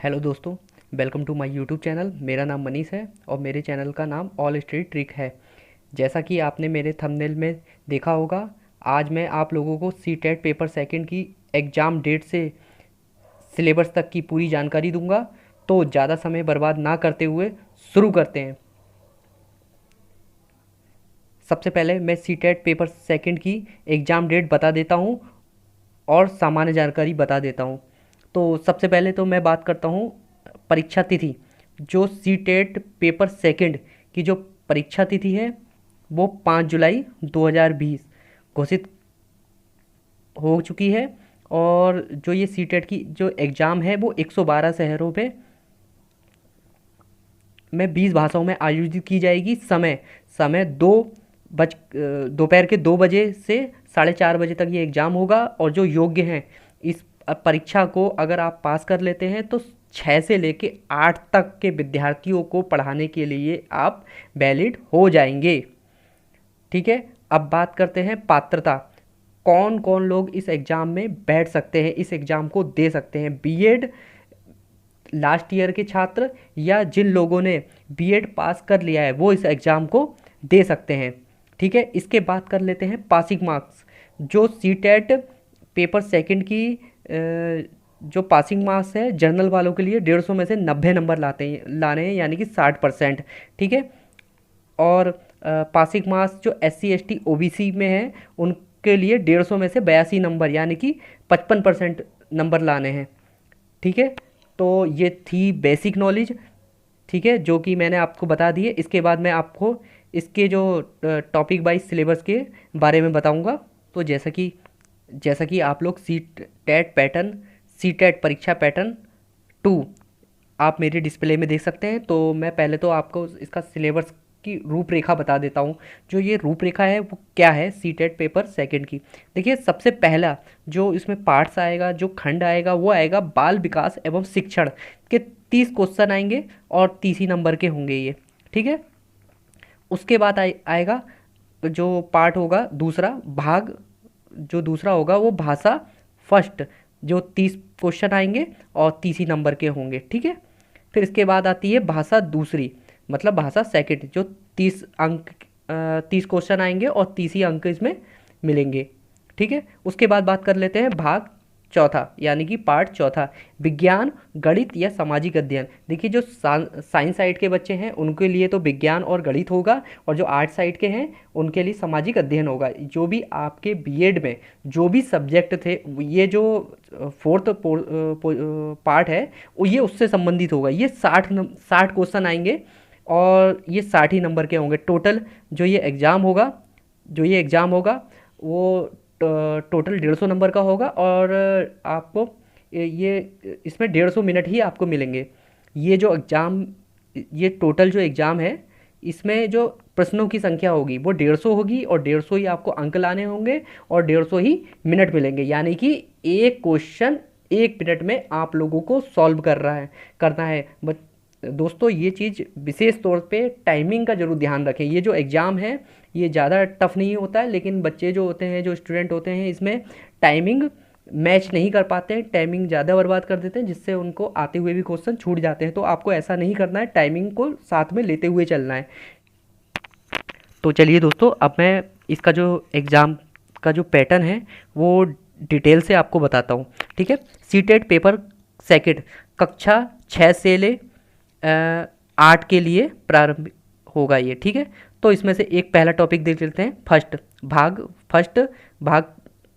Hello दोस्तों, welcome to my YouTube channel. मेरा नाम मनीष है और मेरे चैनल का नाम ऑल स्ट्रीट ट्रिक है। जैसा कि आपने मेरे थंबनेल में देखा होगा, आज मैं आप लोगों को सी टेट पेपर सेकंड की एग्ज़ाम डेट से सिलेबस तक की पूरी जानकारी दूंगा। तो ज़्यादा समय बर्बाद ना करते हुए शुरू करते हैं। सबसे पहले मैं सी टेट पेपर सेकंड की एग्ज़ाम डेट बता देता हूँ और सामान्य जानकारी बता देता हूँ। तो सबसे पहले तो मैं बात करता हूँ परीक्षा तिथि। जो सी टेट पेपर सेकंड की जो परीक्षा तिथि है वो 5 जुलाई 2020 घोषित हो चुकी है। और जो ये सी टेट की जो एग्ज़ाम है वो 112 शहरों पे में 20 भाषाओं में आयोजित की जाएगी। समय समय दोपहर के 2 बजे से 4:30 बजे तक ये एग्ज़ाम होगा। और जो योग्य हैं इस परीक्षा को अगर आप पास कर लेते हैं तो 6 से लेके 8 तक के विद्यार्थियों को पढ़ाने के लिए आप वैलिड हो जाएंगे। ठीक है, अब बात करते हैं पात्रता। कौन कौन लोग इस एग्ज़ाम में बैठ सकते हैं, इस एग्ज़ाम को दे सकते हैं। बीएड लास्ट ईयर के छात्र या जिन लोगों ने बीएड पास कर लिया है वो इस एग्ज़ाम को दे सकते हैं। ठीक है, इसके बाद कर लेते हैं पासिंग मार्क्स। जो सी टेट पेपर सेकंड की जो पासिंग मार्क्स है जर्नल वालों के लिए 150 में से 90 नंबर लाने हैं, यानी कि 60%। ठीक है, और पासिंग मार्क्स जो SC ST OBC में है उनके लिए 150 में से 82 नंबर, यानी कि 55% नंबर लाने हैं। ठीक है, तो ये थी बेसिक नॉलेज। ठीक है, जो कि मैंने आपको बता दी है। इसके बाद मैं आपको इसके जो टॉपिक वाइज सिलेबस के बारे में बताऊंगा। तो जैसा कि आप लोग सी टेट परीक्षा पैटर्न 2 आप मेरे डिस्प्ले में देख सकते हैं। तो मैं पहले तो आपको इसका सिलेबस की रूपरेखा बता देता हूँ। जो ये रूपरेखा है वो क्या है सी टेट पेपर सेकंड की। देखिए, सबसे पहला जो इसमें पार्ट्स आएगा, जो खंड आएगा, वो आएगा बाल विकास एवं शिक्षण के 30 क्वेश्चन आएंगे और 30 ही नंबर के होंगे ये। ठीक है, उसके बाद आएगा जो पार्ट होगा दूसरा भाग। जो दूसरा होगा वो भाषा फर्स्ट, जो 30 क्वेश्चन आएंगे और 30 ही नंबर के होंगे। ठीक है, फिर इसके बाद आती है भाषा दूसरी, मतलब भाषा सेकंड, जो 30 क्वेश्चन आएंगे और 30 ही अंक इसमें मिलेंगे। ठीक है, उसके बाद बात कर लेते हैं भाग चौथा, यानी कि पार्ट चौथा, विज्ञान गणित या सामाजिक अध्ययन। देखिए, जो साइंस साइड के बच्चे हैं उनके लिए तो विज्ञान और गणित होगा, और जो आर्ट साइड के हैं उनके लिए सामाजिक अध्ययन होगा। जो भी आपके बीएड में जो भी सब्जेक्ट थे, ये जो फोर्थ पार्ट है वो ये उससे संबंधित होगा। ये 60 क्वेश्चन आएंगे और ये 60 ही नंबर के होंगे टोटल। जो ये एग्ज़ाम होगा वो टोटल 150 नंबर का होगा। और आपको ये इसमें 150 मिनट ही आपको मिलेंगे। ये टोटल जो एग्ज़ाम है इसमें जो प्रश्नों की संख्या होगी वो 150 होगी, और 150 ही आपको अंक लाने होंगे और 150 ही मिनट मिलेंगे। यानी कि एक क्वेश्चन 1 मिनट में आप लोगों को सॉल्व करना है। बट दोस्तों, ये चीज़ विशेष तौर पे टाइमिंग का जरूर ध्यान रखें। ये जो एग्ज़ाम है ये ज़्यादा टफ नहीं होता है, लेकिन बच्चे जो होते हैं, जो स्टूडेंट होते हैं, इसमें टाइमिंग मैच नहीं कर पाते हैं, टाइमिंग ज़्यादा बर्बाद कर देते हैं, जिससे उनको आते हुए भी क्वेश्चन छूट जाते हैं। तो आपको ऐसा नहीं करना है, टाइमिंग को साथ में लेते हुए चलना है। तो चलिए दोस्तों, अब मैं इसका जो एग्ज़ाम का जो पैटर्न है वो डिटेल से आपको बताता हूँ। ठीक है, सी टेट पेपर सेकंड कक्षा 6 से ले 8 के लिए प्रारंभ होगा ये। ठीक है, तो इसमें से एक पहला टॉपिक देख लेते हैं। फर्स्ट भाग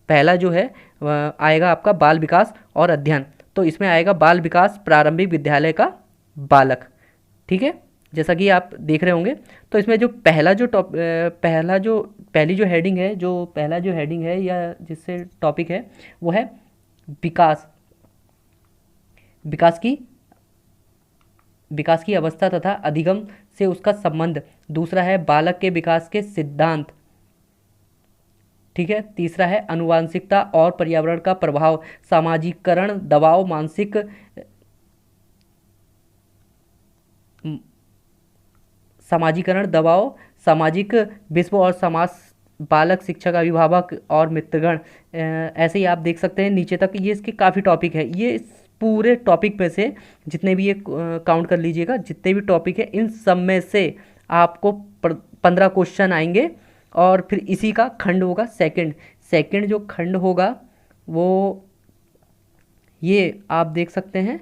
पहला जो है आएगा आपका बाल विकास और अध्ययन। तो इसमें आएगा बाल विकास प्रारंभिक विद्यालय का बालक। ठीक है, जैसा कि आप देख रहे होंगे। तो इसमें जो पहला जो हेडिंग है या जिससे टॉपिक है वो है विकास विकास की विकास की अवस्था तथा अधिगम से उसका संबंध। दूसरा है बालक के विकास के सिद्धांत। ठीक है, तीसरा है आनुवंशिकता और पर्यावरण का प्रभाव, सामाजिकरण दबाव, सामाजिक विश्व और समाज, बालक शिक्षक अभिभावक और मित्रगण। ऐसे ही आप देख सकते हैं नीचे तक, ये इसके काफ़ी टॉपिक है। ये पूरे टॉपिक में से जितने भी ये काउंट कर लीजिएगा, जितने भी टॉपिक है इन सब में से आपको 15 क्वेश्चन आएंगे। और फिर इसी का खंड होगा सेकंड। सेकंड जो खंड होगा वो ये आप देख सकते हैं,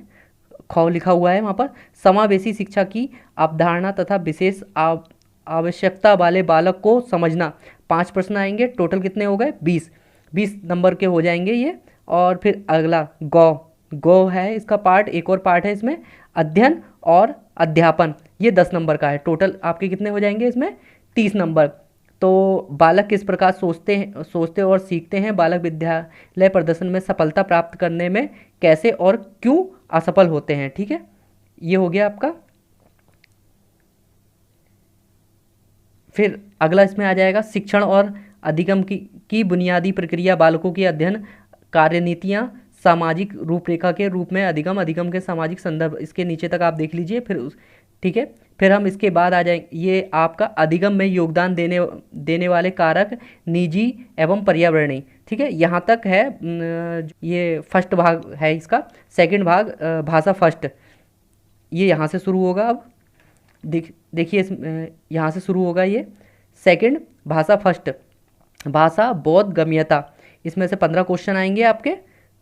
खौ लिखा हुआ है वहाँ पर, समावेशी शिक्षा की अवधारणा तथा विशेष आवश्यकता वाले बालक को समझना। 5 प्रश्न आएंगे, टोटल कितने हो गए 20। 20 नंबर के हो जाएंगे ये। और फिर अगला गौ, गौ है इसका पार्ट, एक और पार्ट है इसमें, अध्ययन और अध्यापन, ये 10 नंबर का है। टोटल आपके कितने हो जाएंगे इसमें 30 नंबर। तो बालक किस प्रकार सोचते और सीखते हैं, बालक विद्यालय प्रदर्शन में सफलता प्राप्त करने में कैसे और क्यों असफल होते हैं। ठीक है, ये हो गया आपका। फिर अगला इसमें आ जाएगा शिक्षण और अधिगम की बुनियादी प्रक्रिया, बालकों की अध्ययन कार्यनीतियाँ सामाजिक रूपरेखा के रूप में, अधिगम, अधिगम के सामाजिक संदर्भ, इसके नीचे तक आप देख लीजिए। फिर ठीक है, फिर हम इसके बाद आ जाएंगे, ये आपका अधिगम में योगदान देने वाले कारक निजी एवं पर्यावरणीय। ठीक है, यहाँ तक है। ये फर्स्ट भाग है इसका। सेकंड भाग भाषा फर्स्ट, ये यहाँ से शुरू होगा। अब देखिए यहाँ से शुरू होगा ये सेकंड, भाषा फर्स्ट, भाषा बोध गम्यता, इसमें से 15 क्वेश्चन आएंगे आपके।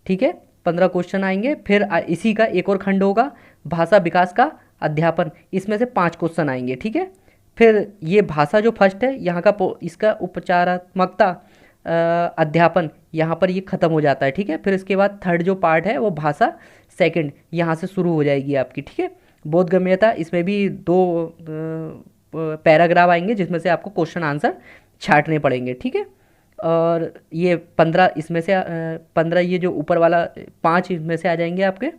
ठीक है, 15 क्वेश्चन आएंगे। फिर इसी का एक और खंड होगा भाषा विकास का अध्यापन, इसमें से 5 क्वेश्चन आएंगे। ठीक है, फिर ये भाषा जो फर्स्ट है यहाँ का इसका उपचारात्मकता अध्यापन, यहाँ पर ये ख़त्म हो जाता है। ठीक है, फिर इसके बाद थर्ड जो पार्ट है वो भाषा सेकंड, यहाँ से शुरू हो जाएगी आपकी। ठीक है, बोधगम्यता, इसमें भी 2 पैराग्राफ आएंगे जिसमें से आपको क्वेश्चन आंसर छांटने पड़ेंगे। ठीक है, और ये 15 इसमें से 15 ये जो ऊपर वाला 5 इसमें से आ जाएंगे आपके।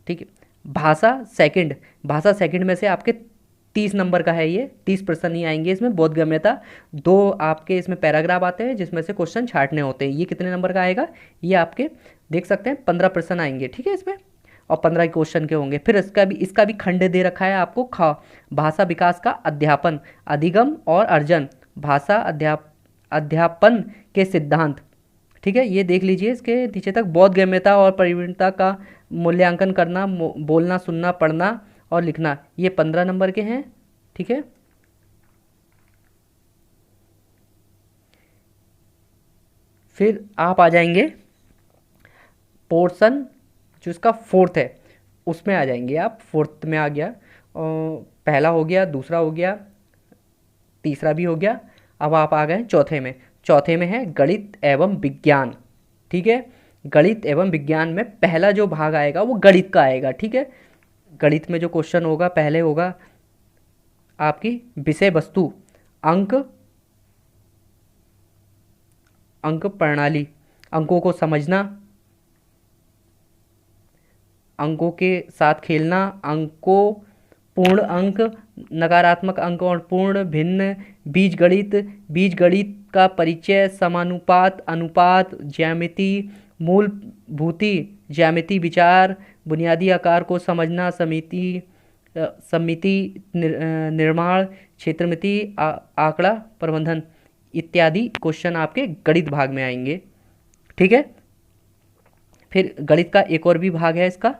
ठीक है, भाषा सेकंड में से आपके 30 नंबर का है ये, 30 प्रश्न ही आएंगे इसमें। बोधगम्यता 2 आपके इसमें पैराग्राफ आते हैं जिसमें से क्वेश्चन छांटने होते हैं। ये कितने नंबर का आएगा, ये आपके देख सकते हैं 15 प्रश्न आएंगे। ठीक है, इसमें और 15 क्वेश्चन के होंगे। फिर इसका भी खंड दे रखा है आपको, भाषा विकास का अध्यापन, अधिगम और अर्जन, भाषा अध्यापन के सिद्धांत। ठीक है, ये देख लीजिए इसके नीचे तक। बोधगम्यता और प्रवीणता का मूल्यांकन करना, बोलना, सुनना, पढ़ना और लिखना, ये 15 नंबर के हैं। ठीक है, फिर आप आ जाएंगे पोर्शन जो इसका फोर्थ है, उसमें आ जाएंगे आप। फोर्थ में आ गया, पहला हो गया, दूसरा हो गया, तीसरा भी हो गया। अब आप आ गए चौथे में। चौथे में है गणित एवं विज्ञान। ठीक है, गणित एवं विज्ञान में पहला जो भाग आएगा वो गणित का आएगा। ठीक है, गणित में जो क्वेश्चन होगा पहले होगा आपकी विषय वस्तु, अंक प्रणाली, अंकों को समझना, अंकों के साथ खेलना, अंकों, पूर्ण अंक, नकारात्मक अंक और पूर्ण, भिन्न, बीजगणित का परिचय, समानुपात, अनुपात, ज्यामिति, मूलभूति ज्यामिति, विचार, बुनियादी आकार को समझना, समिति निर्माण, क्षेत्रमिति, आंकड़ा प्रबंधन इत्यादि क्वेश्चन आपके गणित भाग में आएंगे। ठीक है, फिर गणित का एक और भी भाग है इसका,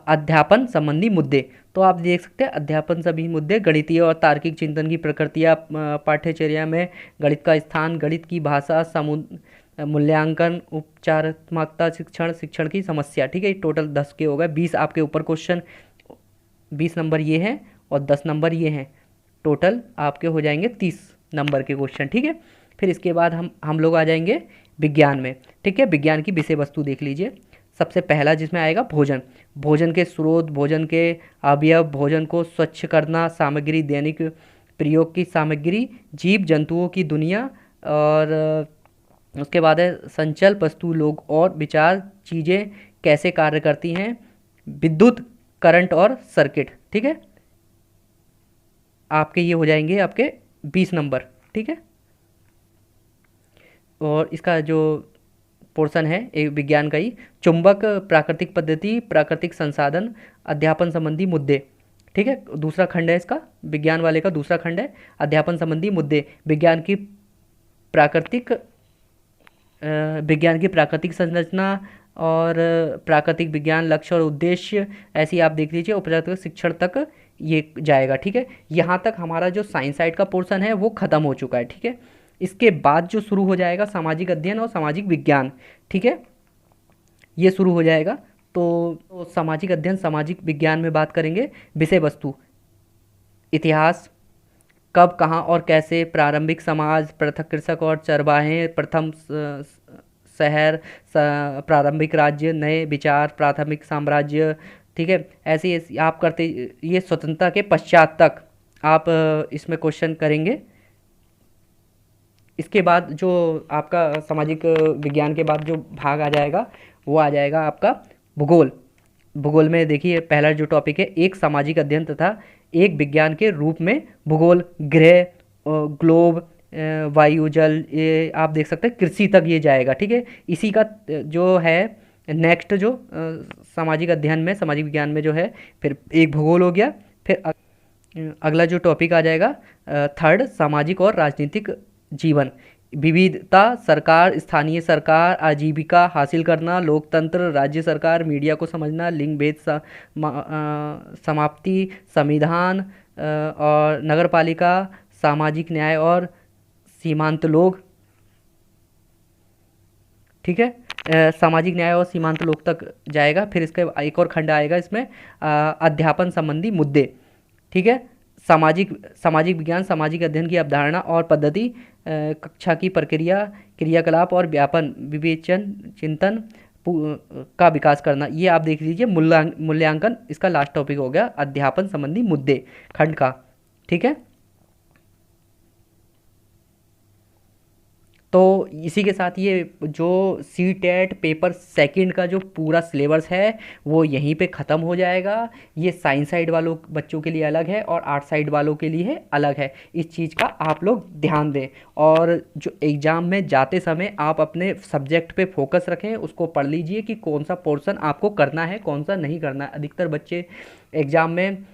अध्यापन संबंधी मुद्दे। तो आप देख सकते हैं अध्यापन सभी मुद्दे, गणितीय और तार्किक चिंतन की प्रकृतियाँ, पाठ्यचर्या में गणित का स्थान, गणित की भाषा, मूल्यांकन, उपचारात्मकता, शिक्षण की समस्या। ठीक है, टोटल 10 के हो गए। 20 आपके ऊपर क्वेश्चन, 20 नंबर ये हैं और 10 नंबर ये हैं। टोटल आपके हो जाएंगे 30 नंबर के क्वेश्चन। ठीक है, फिर इसके बाद हम लोग आ जाएंगे विज्ञान में। ठीक है, विज्ञान की विषय वस्तु देख लीजिए। सबसे पहला जिसमें आएगा भोजन, भोजन के स्रोत, भोजन के अवयव, भोजन को स्वच्छ करना, सामग्री, दैनिक प्रयोग की सामग्री, जीव जंतुओं की दुनिया, और उसके बाद है संचल वस्तु, लोग और विचार, चीज़ें कैसे कार्य करती हैं, विद्युत, करंट और सर्किट। ठीक है, आपके ये हो जाएंगे आपके 20 नंबर। ठीक है, और इसका जो पोर्शन है एक विज्ञान का ही, चुंबक, प्राकृतिक पद्धति, प्राकृतिक संसाधन, अध्यापन संबंधी मुद्दे। ठीक है, दूसरा खंड है इसका, विज्ञान वाले का दूसरा खंड है अध्यापन संबंधी मुद्दे, विज्ञान की प्राकृतिक विज्ञान की प्राकृतिक संरचना और प्राकृतिक विज्ञान लक्ष्य और उद्देश्य, ऐसी आप देख लीजिए, उपजाति शिक्षण तक ये जाएगा। ठीक है, यहाँ तक हमारा जो साइंस साइड का पोर्शन है वो ख़त्म हो चुका है। ठीक है, इसके बाद जो शुरू हो जाएगा सामाजिक अध्ययन और सामाजिक विज्ञान। ठीक है, ये शुरू हो जाएगा। तो सामाजिक अध्ययन सामाजिक विज्ञान में बात करेंगे विषय वस्तु, इतिहास, कब कहाँ और कैसे, प्रारंभिक समाज, पृथक कृषक और चरवाहे, प्रथम शहर, प्रारंभिक राज्य, नए विचार, प्राथमिक साम्राज्य। ठीक है, ऐसे आप करते, ये स्वतंत्रता के पश्चात तक आप इसमें क्वेश्चन करेंगे। इसके बाद जो आपका सामाजिक विज्ञान के बाद जो भाग आ जाएगा वो आ जाएगा आपका भूगोल। भूगोल में देखिए पहला जो टॉपिक है, एक सामाजिक अध्ययन तथा एक विज्ञान के रूप में भूगोल, ग्रह, ग्लोब, वायु, जल, ये आप देख सकते हैं कृषि तक ये जाएगा। ठीक है, इसी का जो है नेक्स्ट जो सामाजिक अध्ययन में सामाजिक विज्ञान में जो है, फिर एक भूगोल हो गया। फिर अगला जो टॉपिक आ जाएगा थर्ड, सामाजिक और राजनीतिक जीवन, विविधता, सरकार, स्थानीय सरकार, आजीविका हासिल करना, लोकतंत्र, राज्य सरकार, मीडिया को समझना, लिंग भेद समाप्ति, संविधान और नगरपालिका, सामाजिक न्याय और सीमांत लोग। ठीक है, सामाजिक न्याय और सीमांत लोग तक जाएगा। फिर इसका एक और खंड आएगा इसमें अध्यापन संबंधी मुद्दे। ठीक है, सामाजिक सामाजिक विज्ञान सामाजिक अध्ययन की अवधारणा और पद्धति, कक्षा की प्रक्रिया, क्रियाकलाप और व्यापन, विवेचन, चिंतन का विकास करना। ये आप देख लीजिए मूल्यांकन, इसका लास्ट टॉपिक हो गया अध्यापन संबंधी मुद्दे खंड का। ठीक है, तो इसी के साथ ये जो सी टेट पेपर सेकंड का जो पूरा सिलेबस है वो यहीं पे ख़त्म हो जाएगा। ये साइंस साइड वालों बच्चों के लिए अलग है और आर्ट साइड वालों के लिए अलग है। इस चीज़ का आप लोग ध्यान दें, और जो एग्ज़ाम में जाते समय आप अपने सब्जेक्ट पे फोकस रखें, उसको पढ़ लीजिए कि कौन सा पोर्शन आपको करना है कौन सा नहीं करना है। अधिकतर बच्चे एग्ज़ाम में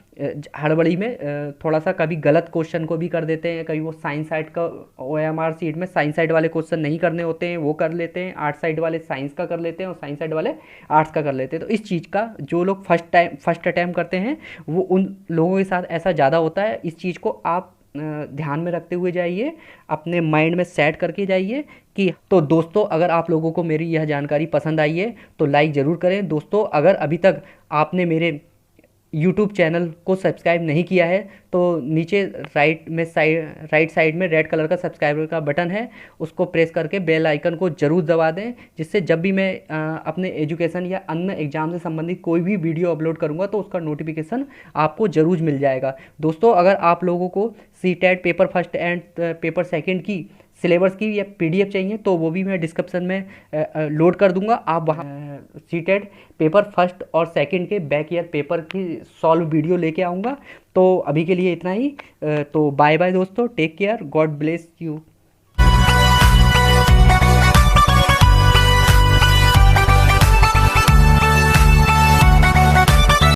हड़बड़ी में थोड़ा सा कभी गलत क्वेश्चन को भी कर देते हैं, कभी वो साइंस साइड का OMR सीट में साइंस साइड वाले क्वेश्चन नहीं करने होते हैं वो कर लेते हैं, आर्ट साइड वाले साइंस का कर लेते हैं और साइंस साइड वाले आर्ट्स का कर लेते हैं। तो इस चीज़ का जो लोग फर्स्ट अटैम्प्ट करते हैं वो उन लोगों के साथ ऐसा ज़्यादा होता है। इस चीज़ को आप ध्यान में रखते हुए जाइए, अपने माइंड में सेट करके जाइए कि। तो दोस्तों अगर आप लोगों को मेरी यह जानकारी पसंद आई है तो लाइक ज़रूर करें। दोस्तों अगर अभी तक आपने मेरे YouTube चैनल को सब्सक्राइब नहीं किया है तो नीचे राइट साइड में रेड कलर का सब्सक्राइबर का बटन है, उसको प्रेस करके बेल आइकन को ज़रूर दबा दें, जिससे जब भी मैं अपने एजुकेशन या अन्य एग्ज़ाम से संबंधित कोई भी वीडियो अपलोड करूंगा तो उसका नोटिफिकेशन आपको ज़रूर मिल जाएगा। दोस्तों अगर आप लोगों को CTET paper first and paper second की सिलेबस की या PDF चाहिए तो वो भी मैं डिस्क्रिप्शन में लोड कर दूंगा। आप वहाँ CTET पेपर फर्स्ट और सेकंड के बैक ईयर पेपर की सॉल्व वीडियो लेके आऊँगा। तो अभी के लिए इतना ही। तो बाय बाय दोस्तों, take care, God bless you.